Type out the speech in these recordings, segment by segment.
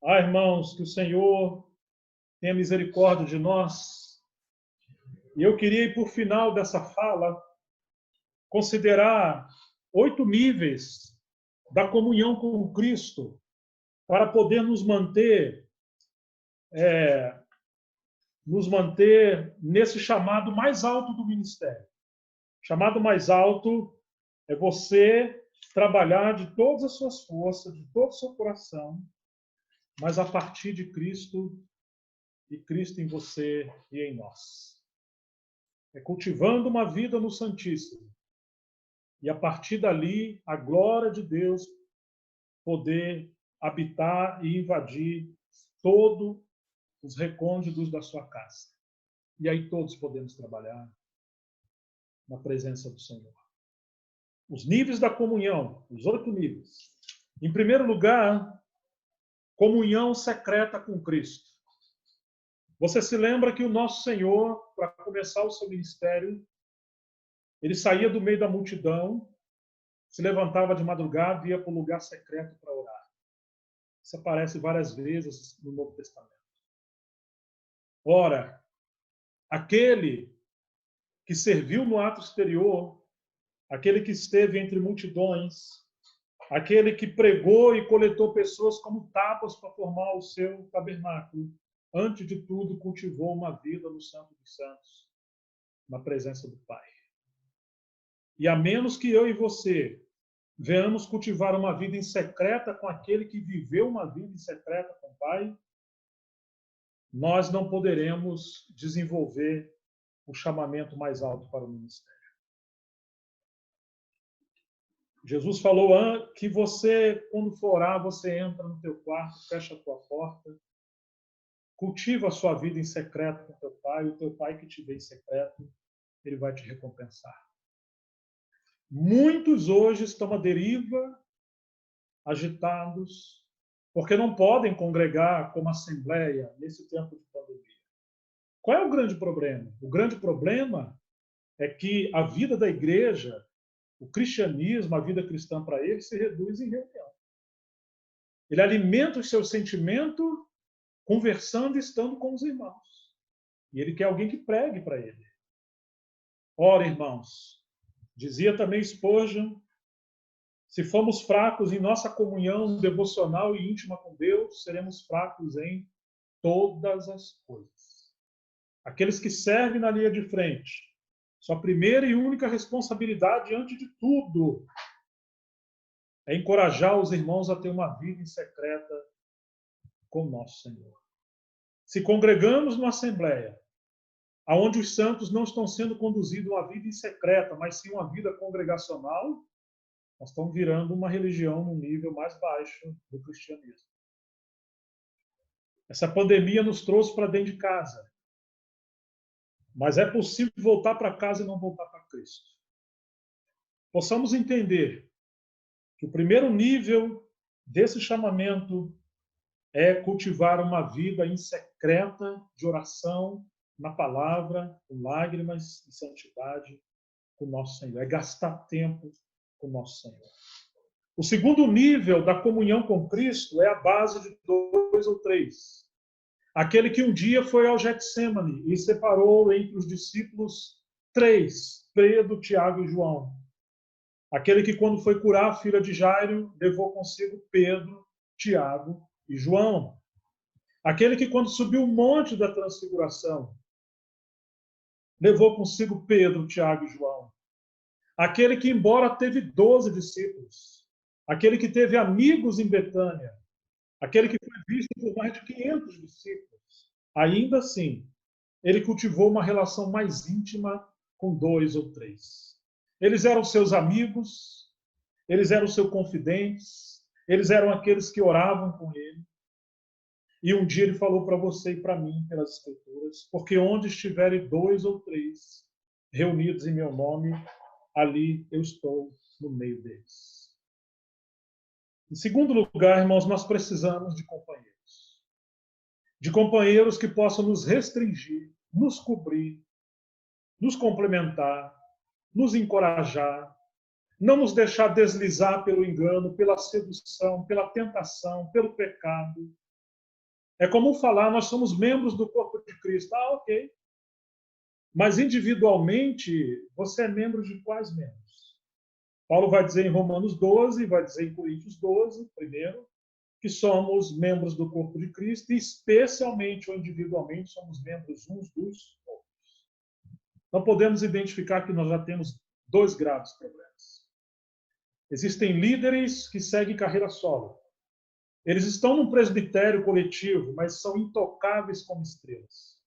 Irmãos, que o Senhor tenha misericórdia de nós. E eu queria, por final dessa fala, considerar 8 níveis da comunhão com Cristo para poder nos manter nesse chamado mais alto do ministério. O chamado mais alto é você trabalhar de todas as suas forças, de todo o seu coração, mas a partir de Cristo e Cristo em você e em nós. É cultivando uma vida no Santíssimo. E a partir dali, a glória de Deus poder habitar e invadir todos os recônditos da sua casa. E aí todos podemos trabalhar na presença do Senhor. Os níveis da comunhão, os 8 níveis. Em primeiro lugar, comunhão secreta com Cristo. Você se lembra que o nosso Senhor, para começar o seu ministério, ele saía do meio da multidão, se levantava de madrugada e ia para o lugar secreto para orar. Isso aparece várias vezes no Novo Testamento. Ora, aquele que serviu no ato exterior, aquele que esteve entre multidões, aquele que pregou e coletou pessoas como tábuas para formar o seu tabernáculo, antes de tudo cultivou uma vida no Santo dos Santos, na presença do Pai. E a menos que eu e você venhamos cultivar uma vida em secreta com aquele que viveu uma vida em secreta com o Pai, nós não poderemos desenvolver o chamamento mais alto para o ministério. Jesus falou que você, quando for orar, você entra no teu quarto, fecha a tua porta, cultiva a sua vida em secreto com o teu pai que te vê em secreto, ele vai te recompensar. Muitos hoje estão à deriva, agitados, porque não podem congregar como assembleia nesse tempo de pandemia. Qual é o grande problema? O grande problema é que a vida da igreja, o cristianismo, a vida cristã para ele, se reduz em reunião. Ele alimenta o seu sentimento conversando e estando com os irmãos. E ele quer alguém que pregue para ele. Ora, irmãos, dizia também Spurgeon, se formos fracos em nossa comunhão devocional e íntima com Deus, seremos fracos em todas as coisas. Aqueles que servem na linha de frente, sua primeira e única responsabilidade, antes de tudo, é encorajar os irmãos a ter uma vida em secreta com nosso Senhor. Se congregamos numa assembleia, onde os santos não estão sendo conduzidos a uma vida em secreta, mas sim uma vida congregacional, nós estamos virando uma religião no nível mais baixo do cristianismo. Essa pandemia nos trouxe para dentro de casa. Mas é possível voltar para casa e não voltar para Cristo. Possamos entender que o primeiro nível desse chamamento é cultivar uma vida em secreta de oração, na palavra, com lágrimas e santidade com o nosso Senhor. É gastar tempo com o nosso Senhor. O segundo nível da comunhão com Cristo é a base de 2 ou 3. Aquele que um dia foi ao Getsemane e separou entre os discípulos 3, Pedro, Tiago e João. Aquele que, quando foi curar a filha de Jairo, levou consigo Pedro, Tiago e João. Aquele que, quando subiu o monte da transfiguração, levou consigo Pedro, Tiago e João. Aquele que, embora teve 12 discípulos, aquele que teve amigos em Betânia, aquele que foi visto por mais de 500 discípulos, ainda assim, ele cultivou uma relação mais íntima com 2 ou 3. Eles eram seus amigos, eles eram seus confidentes, eles eram aqueles que oravam com ele. E um dia ele falou para você e para mim, pelas Escrituras, porque onde estiverem 2 ou 3 reunidos em meu nome, ali eu estou no meio deles. Em segundo lugar, irmãos, nós precisamos de companheiros. De companheiros que possam nos restringir, nos cobrir, nos complementar, nos encorajar, não nos deixar deslizar pelo engano, pela sedução, pela tentação, pelo pecado. É comum falar, nós somos membros do corpo de Cristo. Ah, ok. Mas individualmente, você é membro de quais membros? Paulo vai dizer em Romanos 12, vai dizer em Coríntios 12, primeiro, que somos membros do corpo de Cristo e, especialmente ou individualmente, somos membros uns dos outros. Não podemos identificar que nós já temos dois graves problemas. Existem líderes que seguem carreira solo. Eles estão num presbitério coletivo, mas são intocáveis como estrelas.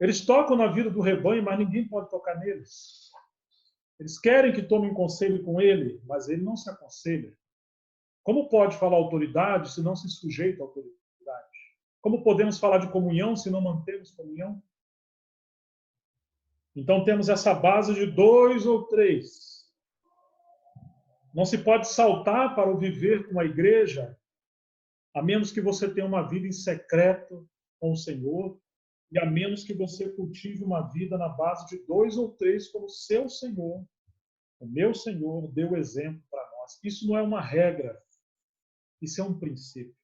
Eles tocam na vida do rebanho, mas ninguém pode tocar neles. Eles querem que tomem conselho com ele, mas ele não se aconselha. Como pode falar autoridade se não se sujeita à autoridade? Como podemos falar de comunhão se não mantemos comunhão? Então temos essa base de 2 ou 3. Não se pode saltar para o viver com a igreja, a menos que você tenha uma vida em secreto com o Senhor, e a menos que você cultive uma vida na base de 2 ou 3, como seu Senhor, o meu Senhor, deu exemplo para nós. Isso não é uma regra, isso é um princípio.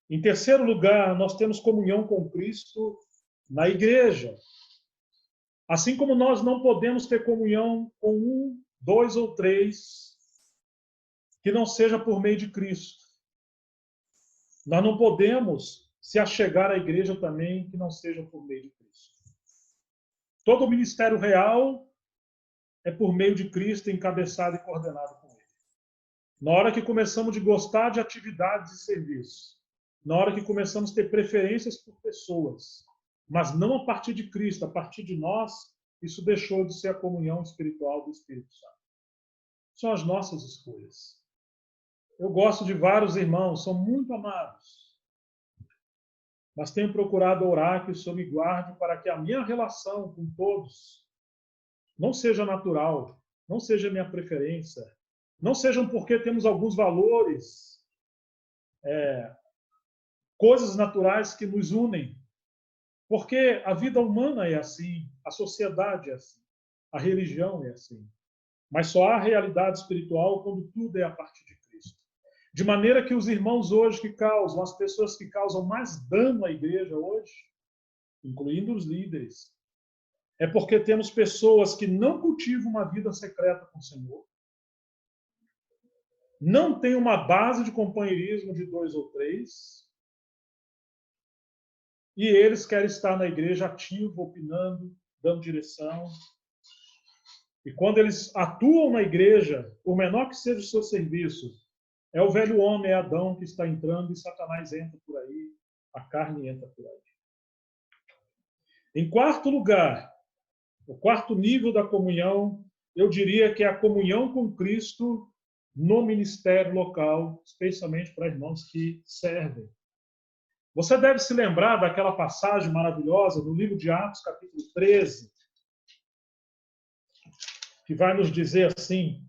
Em terceiro lugar, nós temos comunhão com Cristo na igreja. Assim como nós não podemos ter comunhão com 1, 2 ou 3 que não seja por meio de Cristo. Nós não podemos se achegar à igreja também que não seja por meio de Cristo. Todo o ministério real é por meio de Cristo, encabeçado e coordenado por ele. Na hora que começamos a gostar de atividades e serviços, na hora que começamos a ter preferências por pessoas, mas não a partir de Cristo, a partir de nós, isso deixou de ser a comunhão espiritual do Espírito Santo. São as nossas escolhas. Eu gosto de vários irmãos, são muito amados, mas tenho procurado orar que o Senhor me guarde para que a minha relação com todos não seja natural, não seja minha preferência, não sejam porque temos alguns valores, coisas naturais que nos unem. Porque a vida humana é assim, a sociedade é assim, a religião é assim. Mas só há realidade espiritual quando tudo é a partir de Cristo. De maneira que os irmãos hoje que causam, as pessoas que causam mais dano à igreja hoje, incluindo os líderes, é porque temos pessoas que não cultivam uma vida secreta com o Senhor, não têm uma base de companheirismo de 2 ou 3, e eles querem estar na igreja ativo, opinando, dando direção. E quando eles atuam na igreja, por menor que seja o seu serviço, é o velho homem, é Adão, que está entrando e Satanás entra por aí, a carne entra por aí. Em quarto lugar, o quarto nível da comunhão, eu diria que é a comunhão com Cristo no ministério local, especialmente para irmãos que servem. Você deve se lembrar daquela passagem maravilhosa no livro de Atos, capítulo 13, que vai nos dizer assim,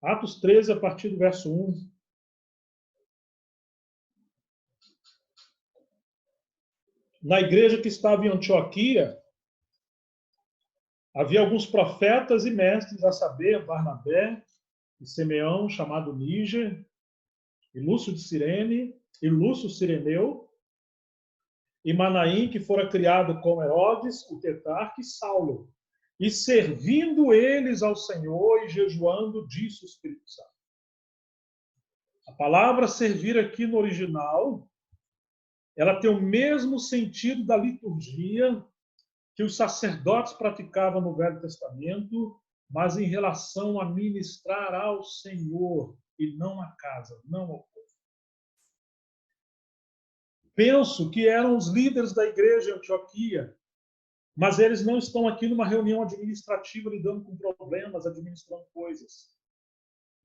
Atos 13, a partir do verso 1. Na igreja que estava em Antioquia, havia alguns profetas e mestres, a saber, Barnabé e Simeão, chamado Níger, e Lúcio de Cirene, e Lúcio Cireneu, e Manaim, que fora criado com Herodes, o tetrarca, e Saulo. E servindo eles ao Senhor e jejuando, disse o Espírito Santo. A palavra servir aqui no original, ela tem o mesmo sentido da liturgia que os sacerdotes praticavam no Velho Testamento, mas em relação a ministrar ao Senhor e não à casa, não ao povo. Penso que eram os líderes da igreja em Antioquia, mas eles não estão aqui numa reunião administrativa lidando com problemas, administrando coisas.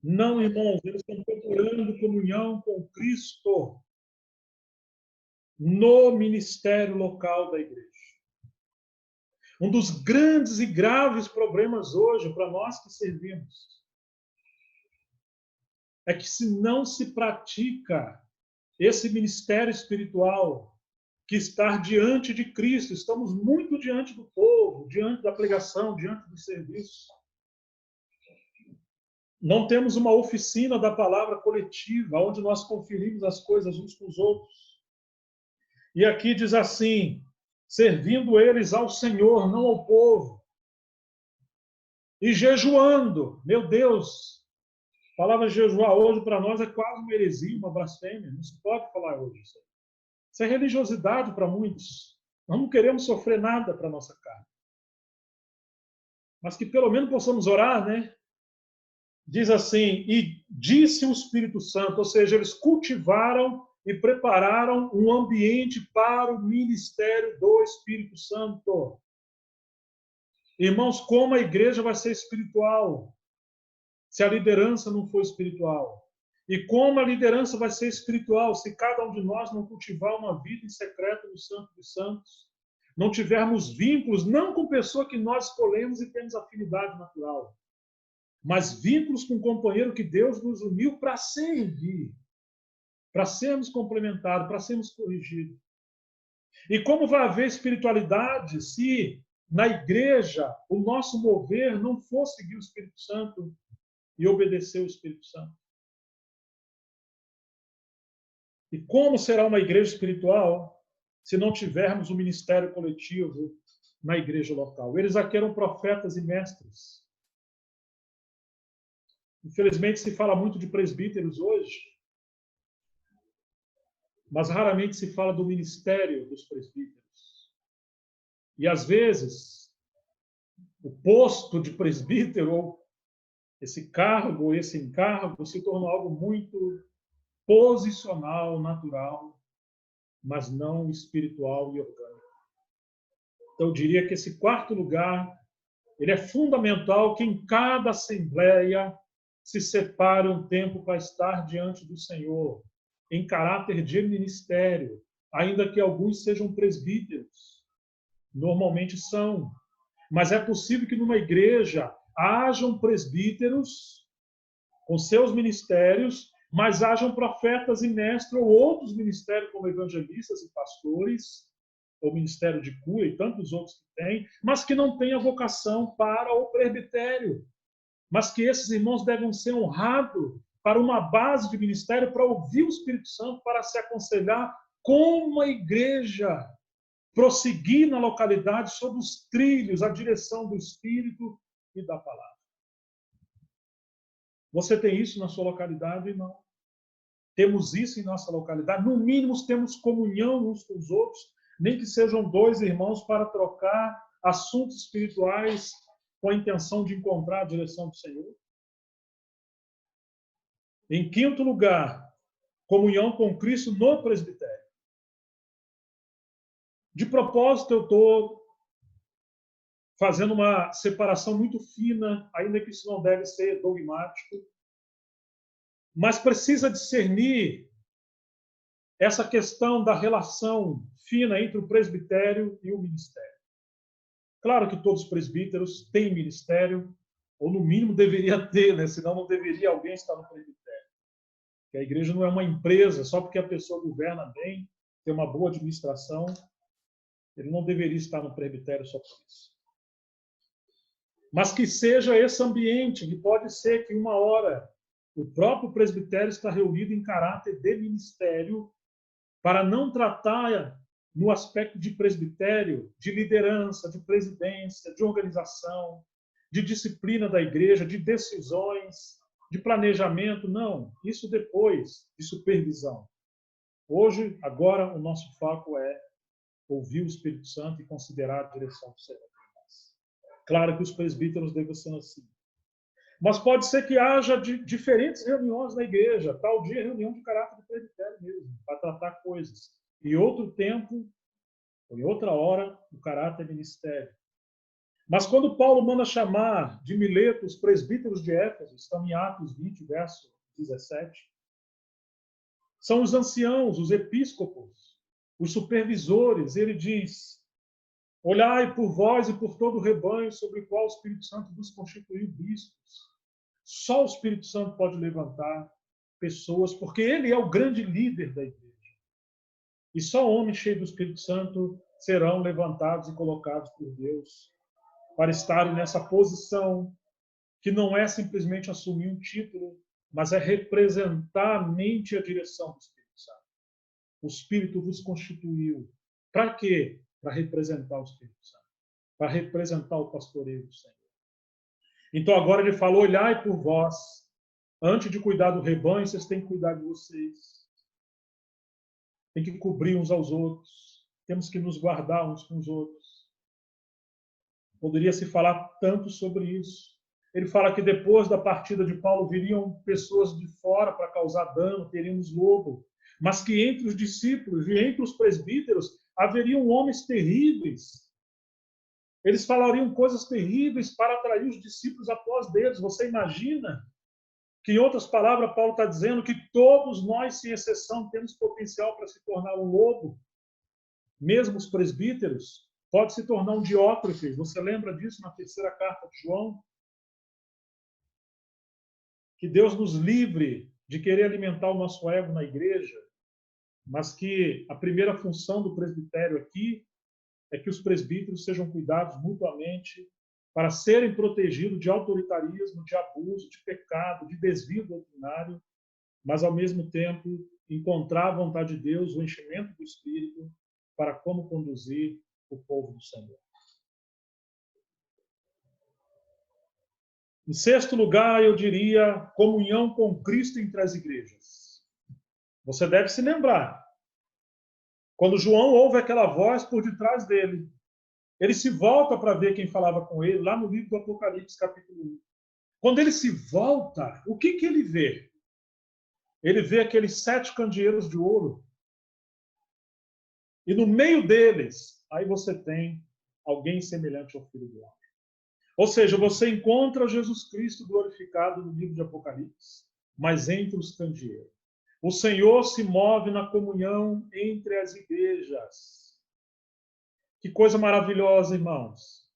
Não, irmãos, eles estão procurando comunhão com Cristo no ministério local da igreja. Um dos grandes e graves problemas hoje, para nós que servimos, é que se não se pratica esse ministério espiritual, que estar diante de Cristo, estamos muito diante do povo, diante da pregação, diante do serviço. Não temos uma oficina da palavra coletiva, onde nós conferimos as coisas uns com os outros. E aqui diz assim: servindo eles ao Senhor, não ao povo, e jejuando. Meu Deus, a palavra jejuar hoje para nós é quase uma heresia, uma blasfêmia. Não se pode falar hoje isso. Isso é religiosidade para muitos. Nós não queremos sofrer nada para a nossa carne. Mas que pelo menos possamos orar, né? Diz assim: e disse o Espírito Santo, ou seja, eles cultivaram e prepararam um ambiente para o ministério do Espírito Santo. Irmãos, como a igreja vai ser espiritual se a liderança não for espiritual? E como a liderança vai ser espiritual se cada um de nós não cultivar uma vida em secreto no Santo dos Santos? Não tivermos vínculos, não com pessoa que nós escolhemos e temos afinidade natural, mas vínculos com o companheiro que Deus nos uniu para servir, para sermos complementados, para sermos corrigidos. E como vai haver espiritualidade se na igreja o nosso mover não for seguir o Espírito Santo e obedecer o Espírito Santo? E como será uma igreja espiritual se não tivermos um ministério coletivo na igreja local? Eles aqui eram profetas e mestres. Infelizmente, se fala muito de presbíteros hoje, mas raramente se fala do ministério dos presbíteros. E, às vezes, o posto de presbítero, ou esse cargo, esse encargo, se torna algo muito posicional, natural, mas não espiritual e orgânico. Então, eu diria que esse quarto lugar, ele é fundamental que em cada assembleia se separe um tempo para estar diante do Senhor, em caráter de ministério, ainda que alguns sejam presbíteros. Normalmente são. Mas é possível que numa igreja hajam presbíteros com seus ministérios, mas hajam profetas e mestres ou outros ministérios como evangelistas e pastores, ou ministério de cura e tantos outros que tem, mas que não têm a vocação para o presbitério. Mas que esses irmãos devem ser honrados para uma base de ministério, para ouvir o Espírito Santo, para se aconselhar como a igreja prosseguir na localidade sob os trilhos, a direção do Espírito e da palavra. Você tem isso na sua localidade? Não. Temos isso em nossa localidade? No mínimo, temos comunhão uns com os outros, nem que sejam dois irmãos para trocar assuntos espirituais com a intenção de encontrar a direção do Senhor. Em quinto lugar, comunhão com Cristo no presbitério. De propósito, eu estou fazendo uma separação muito fina, ainda que isso não deve ser dogmático, mas precisa discernir essa questão da relação fina entre o presbitério e o ministério. Claro que todos os presbíteros têm ministério, ou no mínimo deveria ter, né? Senão não deveria alguém estar no presbitério. Porque a igreja não é uma empresa, só porque a pessoa governa bem, tem uma boa administração, ele não deveria estar no presbitério só por isso. Mas que seja esse ambiente, que pode ser que uma hora o próprio presbitério está reunido em caráter de ministério para não tratar no aspecto de presbitério, de liderança, de presidência, de organização, de disciplina da igreja, de decisões, de planejamento, não. Isso depois de supervisão. Hoje, agora, o nosso foco é ouvir o Espírito Santo e considerar a direção do Senhor. Claro que os presbíteros devem ser assim. Mas pode ser que haja diferentes reuniões na igreja. Tal dia, reunião de caráter de presbitério mesmo, para tratar coisas. E outro tempo, ou em outra hora, o caráter ministério. Mas quando Paulo manda chamar de Mileto os presbíteros de Éfeso, estão em Atos 20, verso 17, são os anciãos, os episcopos, os supervisores. Ele diz: olhai por vós e por todo o rebanho sobre o qual o Espírito Santo vos constituiu bispos. Só o Espírito Santo pode levantar pessoas, porque ele é o grande líder da igreja. E só homens cheios do Espírito Santo serão levantados e colocados por Deus para estarem nessa posição que não é simplesmente assumir um título, mas é representar a mente e a direção do Espírito Santo. O Espírito vos constituiu. Para quê? Para representar o Espírito Santo. Para representar o pastoreio do Senhor. Então agora ele falou, olhai por vós. Antes de cuidar do rebanho, vocês têm que cuidar de vocês. Tem que cobrir uns aos outros. Temos que nos guardar uns com os outros. Poderia se falar tanto sobre isso. Ele fala que depois da partida de Paulo viriam pessoas de fora para causar dano, teríamos lobo. Mas que entre os discípulos e entre os presbíteros haveriam homens terríveis. Eles falariam coisas terríveis para atrair os discípulos após deles. Você imagina que, em outras palavras, Paulo está dizendo que todos nós, sem exceção, temos potencial para se tornar um lobo. Mesmo os presbíteros, pode se tornar um Diótrefes. Você lembra disso na terceira carta de João? Que Deus nos livre de querer alimentar o nosso ego na igreja, mas que a primeira função do presbitério aqui é que os presbíteros sejam cuidados mutuamente para serem protegidos de autoritarismo, de abuso, de pecado, de desvio doutrinário, mas, ao mesmo tempo, encontrar a vontade de Deus, o enchimento do Espírito, para como conduzir o povo do Senhor. Em sexto lugar, eu diria comunhão com Cristo entre as igrejas. Você deve se lembrar. Quando João ouve aquela voz por detrás dele, ele se volta para ver quem falava com ele, lá no livro do Apocalipse, capítulo 1. Quando ele se volta, o que ele vê? Ele vê aqueles 7 candeeiros de ouro. E no meio deles, aí você tem alguém semelhante ao Filho do Homem. Ou seja, você encontra Jesus Cristo glorificado no livro de Apocalipse, mas entre os candeeiros. O Senhor se move na comunhão entre as igrejas. Que coisa maravilhosa, irmãos.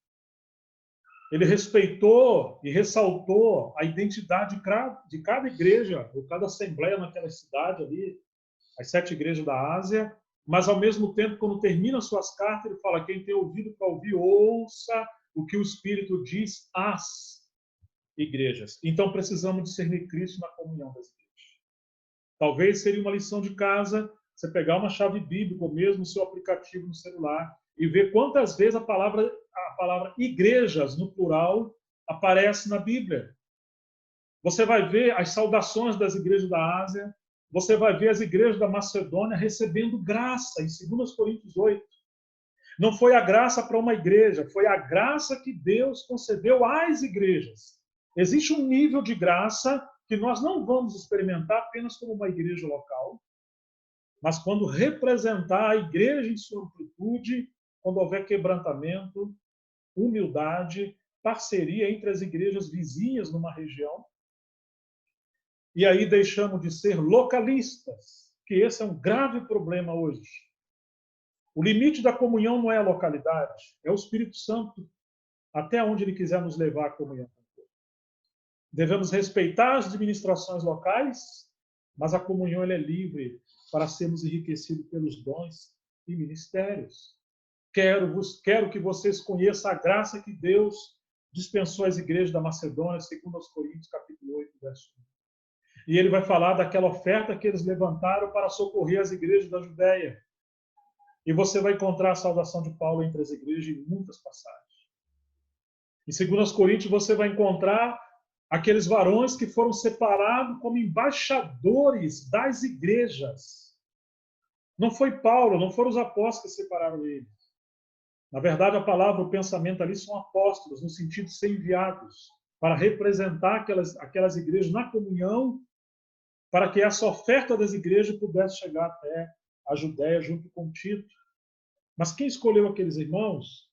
Ele respeitou e ressaltou a identidade de cada igreja, ou cada assembleia naquela cidade ali, as 7 igrejas da Ásia, mas, ao mesmo tempo, quando termina suas cartas, ele fala, quem tem ouvido para ouvir, ouça o que o Espírito diz às igrejas. Então, precisamos discernir Cristo na comunhão das igrejas. Talvez seria uma lição de casa você pegar uma chave bíblica, ou mesmo o seu aplicativo no celular, e ver quantas vezes a palavra igrejas, no plural, aparece na Bíblia. Você vai ver as saudações das igrejas da Ásia, você vai ver as igrejas da Macedônia recebendo graça, em 2 Coríntios 8. Não foi a graça para uma igreja, foi a graça que Deus concedeu às igrejas. Existe um nível de graça que nós não vamos experimentar apenas como uma igreja local, mas quando representar a igreja em sua amplitude, quando houver quebrantamento, humildade, parceria entre as igrejas vizinhas numa região. E aí deixamos de ser localistas, que esse é um grave problema hoje. O limite da comunhão não é a localidade, é o Espírito Santo, até onde ele quiser nos levar a comunhão. Devemos respeitar as administrações locais, mas a comunhão ela é livre para sermos enriquecidos pelos dons e ministérios. Quero que vocês conheçam a graça que Deus dispensou às igrejas da Macedônia, segundo aos Coríntios, capítulo 8, verso 1. E ele vai falar daquela oferta que eles levantaram para socorrer as igrejas da Judéia. E você vai encontrar a salvação de Paulo entre as igrejas em muitas passagens. Em 2 Coríntios você vai encontrar aqueles varões que foram separados como embaixadores das igrejas. Não foi Paulo, não foram os apóstolos que separaram eles. Na verdade, a palavra, o pensamento ali são apóstolos, no sentido de ser enviados para representar aquelas igrejas na comunhão, para que essa oferta das igrejas pudesse chegar até a Judéia junto com Tito. Mas quem escolheu aqueles irmãos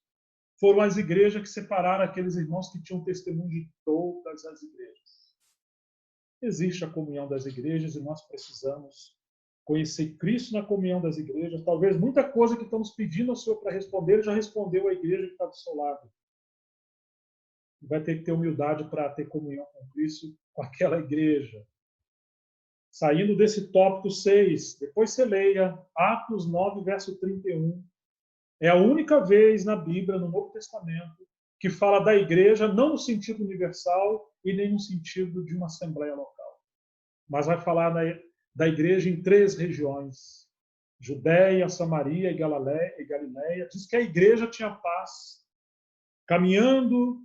foram as igrejas que separaram aqueles irmãos que tinham testemunho de todas as igrejas. Existe a comunhão das igrejas e nós precisamos conhecer Cristo na comunhão das igrejas. Talvez muita coisa que estamos pedindo ao Senhor para responder, ele já respondeu à igreja que está do seu lado. Vai ter que ter humildade para ter comunhão com Cristo, com aquela igreja. Saindo desse tópico 6, depois você leia Atos 9, verso 31. É a única vez na Bíblia, no Novo Testamento, que fala da igreja, não no sentido universal, e nem no sentido de uma assembleia local. Mas vai falar da igreja em 3 regiões: Judéia, Samaria e Galiléia. Diz que a igreja tinha paz, caminhando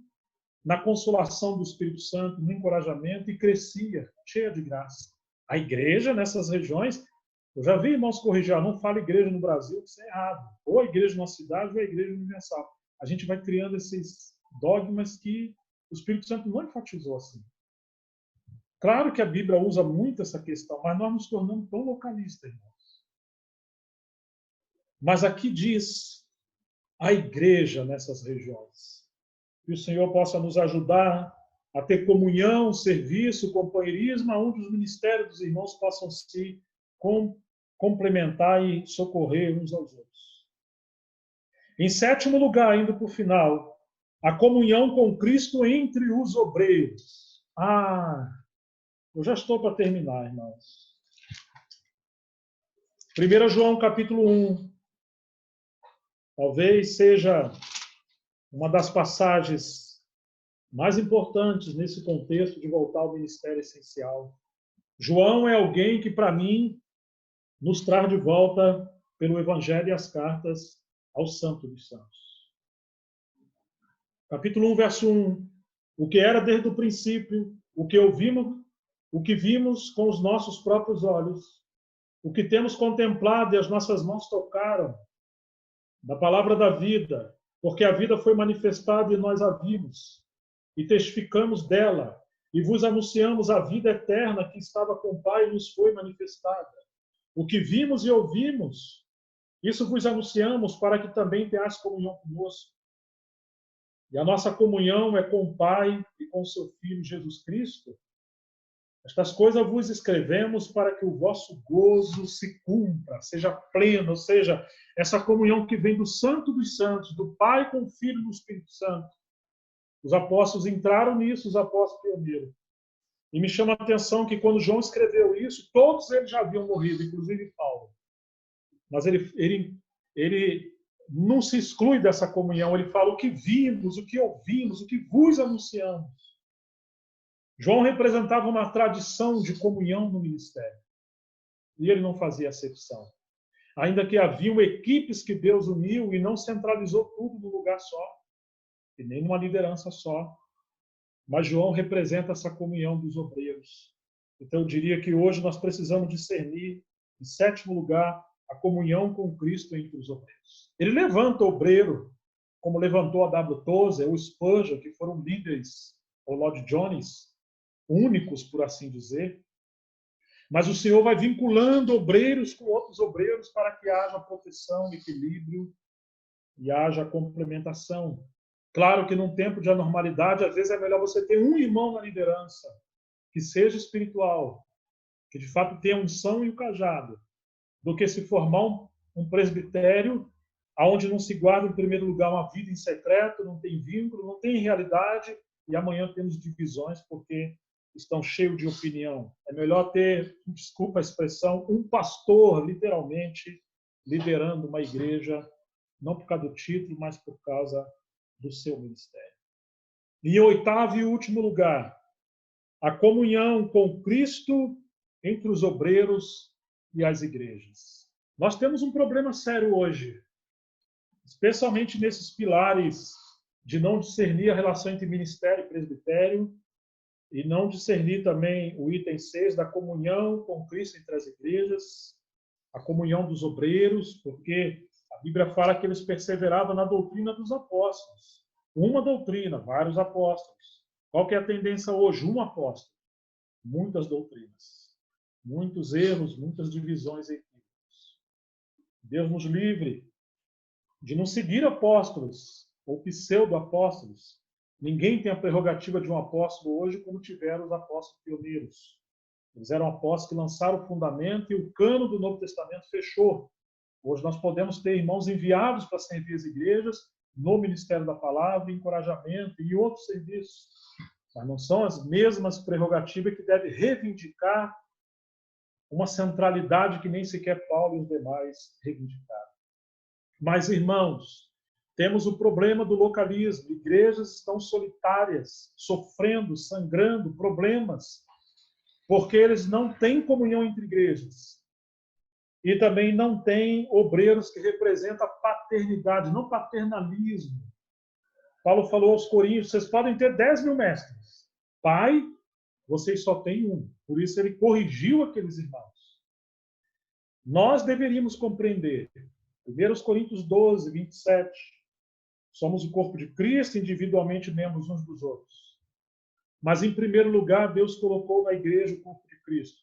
na consolação do Espírito Santo, no encorajamento, e crescia, cheia de graça. A igreja nessas regiões, eu já vi irmãos corrigir, não fala igreja no Brasil, isso é errado. Ou a igreja numa cidade, ou a igreja universal. A gente vai criando esses dogmas que o Espírito Santo não enfatizou assim. Claro que a Bíblia usa muito essa questão, mas nós nos tornamos tão localistas, irmãos. Mas aqui diz a igreja nessas regiões. Que o Senhor possa nos ajudar a ter comunhão, serviço, companheirismo, onde os ministérios dos irmãos possam se complementar e socorrer uns aos outros. Em 7º lugar, indo para o final, a comunhão com Cristo entre os obreiros. Eu já estou para terminar, irmãos. 1 João capítulo 1. Talvez seja uma das passagens mais importantes nesse contexto de voltar ao ministério essencial. João é alguém que, para mim, nos traz de volta pelo Evangelho e as cartas ao Santo dos Santos. Capítulo 1, verso 1. O que era desde o princípio, o que vimos com os nossos próprios olhos, o que temos contemplado e as nossas mãos tocaram, da palavra da vida, porque a vida foi manifestada e nós a vimos, e testificamos dela, e vos anunciamos a vida eterna que estava com o Pai e nos foi manifestada. O que vimos e ouvimos, isso vos anunciamos para que também tenhais comunhão conosco. E a nossa comunhão é com o Pai e com o seu Filho Jesus Cristo. Estas coisas vos escrevemos para que o vosso gozo se cumpra, seja pleno, ou seja, essa comunhão que vem do Santo dos Santos, do Pai com o Filho e do Espírito Santo. Os apóstolos entraram nisso, os apóstolos pioneiros. E me chama a atenção que quando João escreveu isso, todos eles já haviam morrido, inclusive Paulo. Mas ele não se exclui dessa comunhão, ele fala o que vimos, o que ouvimos, o que vos anunciamos. João representava uma tradição de comunhão no ministério. E ele não fazia acepção. Ainda que haviam equipes que Deus uniu e não centralizou tudo num lugar só, e nem numa liderança só. Mas João representa essa comunhão dos obreiros. Então eu diria que hoje nós precisamos discernir, em 7º lugar, a comunhão com Cristo entre os obreiros. Ele levanta o obreiro, como levantou a W. Tozer, o Spurgeon, que foram líderes, ou Lloyd Jones, únicos, por assim dizer. Mas o Senhor vai vinculando obreiros com outros obreiros para que haja proteção, equilíbrio e haja complementação. Claro que num tempo de anormalidade, às vezes é melhor você ter um irmão na liderança que seja espiritual, que de fato tenha a unção e o cajado, do que se formar um presbitério onde não se guarda, em primeiro lugar, uma vida em secreto, não tem vínculo, não tem realidade, e amanhã temos divisões porque estão cheios de opinião. É melhor ter, desculpa a expressão, um pastor, literalmente, liderando uma igreja, não por causa do título, mas por causa do seu ministério. E em 8º e último lugar, a comunhão com Cristo entre os obreiros e as igrejas. Nós temos um problema sério hoje, especialmente nesses pilares de não discernir a relação entre ministério e presbitério, e não discernir também o item 6 da comunhão com Cristo entre as igrejas, a comunhão dos obreiros, porque a Bíblia fala que eles perseveravam na doutrina dos apóstolos. Uma doutrina, vários apóstolos. Qual que é a tendência hoje? Um apóstolo. Muitas doutrinas. Muitos erros, muitas divisões e equívocos. Deus nos livre de não seguir apóstolos ou pseudo-apóstolos. Ninguém tem a prerrogativa de um apóstolo hoje como tiveram os apóstolos pioneiros. Eles eram apóstolos que lançaram o fundamento e o cano do Novo Testamento fechou. Hoje nós podemos ter irmãos enviados para servir as igrejas no ministério da palavra, encorajamento e outros serviços. Mas não são as mesmas prerrogativas que devem reivindicar uma centralidade que nem sequer Paulo e os demais reivindicaram. Mas, irmãos, Temos o problema do localismo. Igrejas estão solitárias, sofrendo, sangrando, problemas, porque eles não têm comunhão entre igrejas. E também não têm obreiros que representam a paternidade, não paternalismo. Paulo falou aos Coríntios, vocês podem ter 10 mil mestres. Pai, vocês só têm um. Por isso ele corrigiu aqueles irmãos. Nós deveríamos compreender, 1 Coríntios 12, 27, somos o corpo de Cristo, individualmente membros uns dos outros. Mas, em primeiro lugar, Deus colocou na igreja o corpo de Cristo.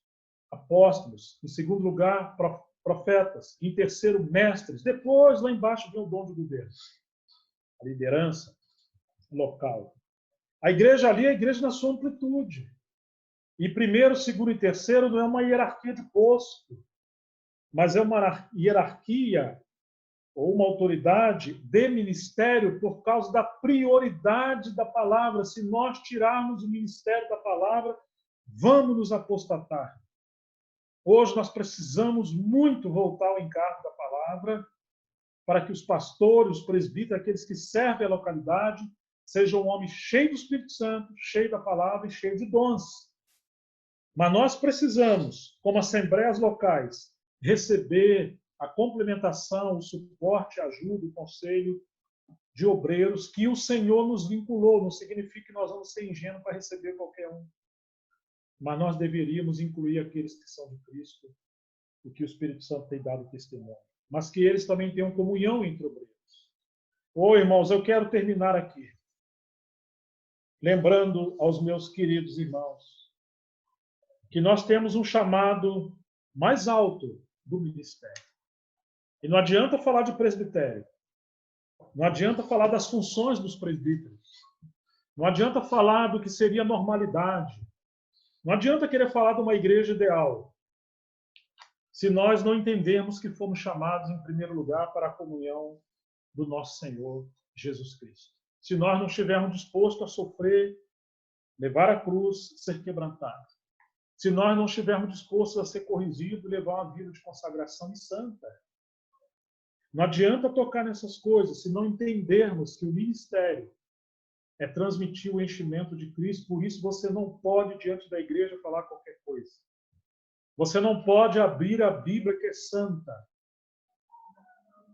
Apóstolos. Em segundo lugar, profetas. Em terceiro, mestres. Depois, lá embaixo, vem o dom de governo. A liderança local. A igreja ali é a igreja na sua amplitude. E primeiro, segundo e terceiro não é uma hierarquia de posto, mas é uma hierarquia ou uma autoridade de ministério por causa da prioridade da palavra. Se nós tirarmos o ministério da palavra, vamos nos apostatar. Hoje nós precisamos muito voltar ao encargo da palavra para que os pastores, os presbíteros, aqueles que servem a localidade, sejam homens cheios do Espírito Santo, cheios da palavra e cheios de dons. Mas nós precisamos, como assembleias locais, receber a complementação, o suporte, a ajuda, o conselho de obreiros que o Senhor nos vinculou. Não significa que nós vamos ser ingênuos para receber qualquer um. Mas nós deveríamos incluir aqueles que são de Cristo e que o Espírito Santo tem dado testemunho. Mas que eles também tenham comunhão entre obreiros. Ô, irmãos, eu quero terminar aqui, lembrando aos meus queridos irmãos que nós temos um chamado mais alto do ministério. E não adianta falar de presbitério. Não adianta falar das funções dos presbíteros. Não adianta falar do que seria normalidade. Não adianta querer falar de uma igreja ideal, se nós não entendermos que fomos chamados, em primeiro lugar, para a comunhão do nosso Senhor Jesus Cristo. Se nós não estivermos dispostos a sofrer, levar a cruz, ser quebrantado. Se nós não estivermos dispostos a ser corrigidos, levar uma vida de consagração e santa. Não adianta tocar nessas coisas se não entendermos que o ministério é transmitir o enchimento de Cristo. Por isso você não pode, diante da igreja, falar qualquer coisa. Você não pode abrir a Bíblia, que é santa.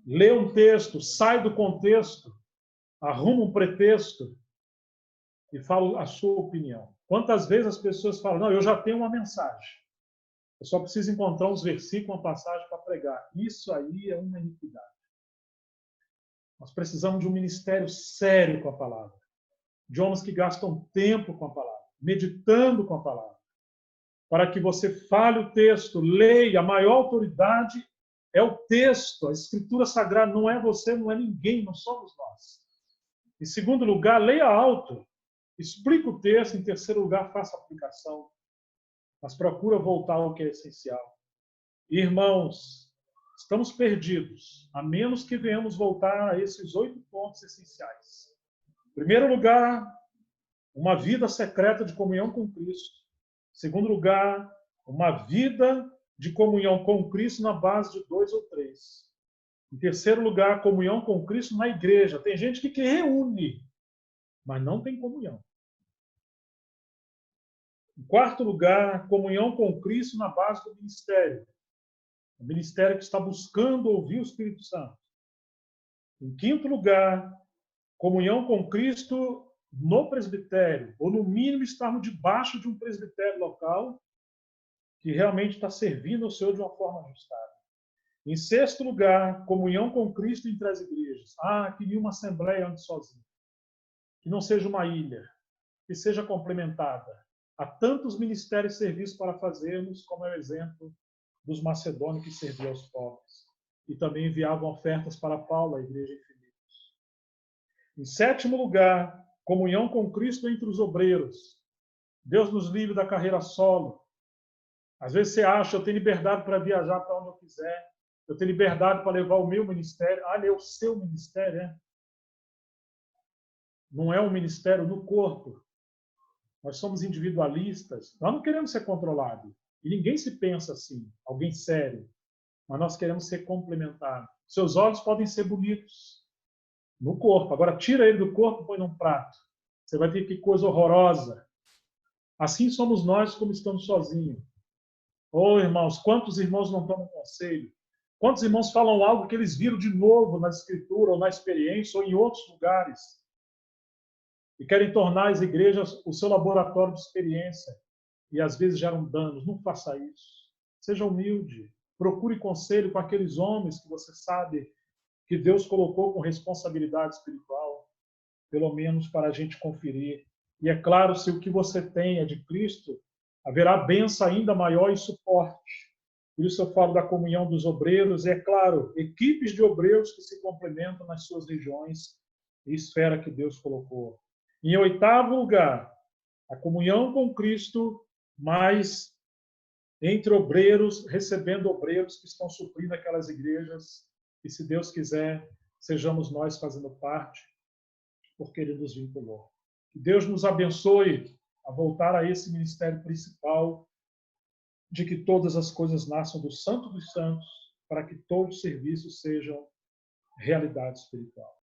Lê um texto, sai do contexto, arruma um pretexto e fala a sua opinião. Quantas vezes as pessoas falam, não, eu já tenho uma mensagem. Eu só preciso encontrar uns versículos, uma passagem para pregar. Isso aí é uma iniquidade. Nós precisamos de um ministério sério com a palavra. De homens que gastam tempo com a palavra, meditando com a palavra. Para que você fale o texto, leia. A maior autoridade é o texto. A Escritura Sagrada não é você, não é ninguém, não somos nós. Em segundo lugar, leia alto. Explica o texto. Em terceiro lugar, faça a aplicação. Mas procura voltar ao que é essencial. Irmãos, estamos perdidos, a menos que venhamos voltar a esses 8 pontos essenciais. Em primeiro lugar, uma vida secreta de comunhão com Cristo. Em segundo lugar, uma vida de comunhão com Cristo na base de 2 ou 3. Em terceiro lugar, comunhão com Cristo na igreja. Tem gente que reúne, mas não tem comunhão. Em quarto lugar, comunhão com Cristo na base do ministério. O ministério que está buscando ouvir o Espírito Santo. Em quinto lugar, comunhão com Cristo no presbitério, ou no mínimo estarmos debaixo de um presbitério local que realmente está servindo ao Senhor de uma forma ajustada. Em sexto lugar, comunhão com Cristo entre as igrejas. Que nenhuma assembleia ande sozinha. Que não seja uma ilha, que seja complementada. Há tantos ministérios e serviços para fazermos, como é o exemplo dos macedônios que serviam aos pobres. E também enviavam ofertas para Paulo, a igreja em Filipos. Em sétimo lugar, comunhão com Cristo entre os obreiros. Deus nos livre da carreira solo. Às vezes você acha, eu tenho liberdade para viajar para onde eu quiser. Eu tenho liberdade para levar o meu ministério. É o seu ministério, é? Não é um ministério no corpo. Nós somos individualistas. Nós não queremos ser controlados. E ninguém se pensa assim, alguém sério. Mas nós queremos ser complementados. Seus olhos podem ser bonitos, No corpo. Agora, tira ele do corpo e põe num prato. Você vai ver que coisa horrorosa. Assim somos nós como estamos sozinhos. Oh, irmãos, quantos irmãos não tomam conselho? Quantos irmãos falam algo que eles viram de novo na Escritura, ou na experiência, ou em outros lugares, e querem tornar as igrejas o seu laboratório de experiência, e às vezes geram danos. Não faça isso. Seja humilde. Procure conselho com aqueles homens que você sabe que Deus colocou com responsabilidade espiritual, pelo menos para a gente conferir. E é claro, se o que você tem é de Cristo, haverá bênção ainda maior e suporte. Por isso eu falo da comunhão dos obreiros, e é claro, equipes de obreiros que se complementam nas suas regiões e esfera que Deus colocou. Em oitavo lugar, a comunhão com Cristo, mas entre obreiros, recebendo obreiros que estão suprindo aquelas igrejas, e se Deus quiser, sejamos nós fazendo parte, porque Ele nos vinculou. Que Deus nos abençoe a voltar a esse ministério principal, de que todas as coisas nasçam do Santo dos Santos, para que todos os serviços sejam realidade espiritual.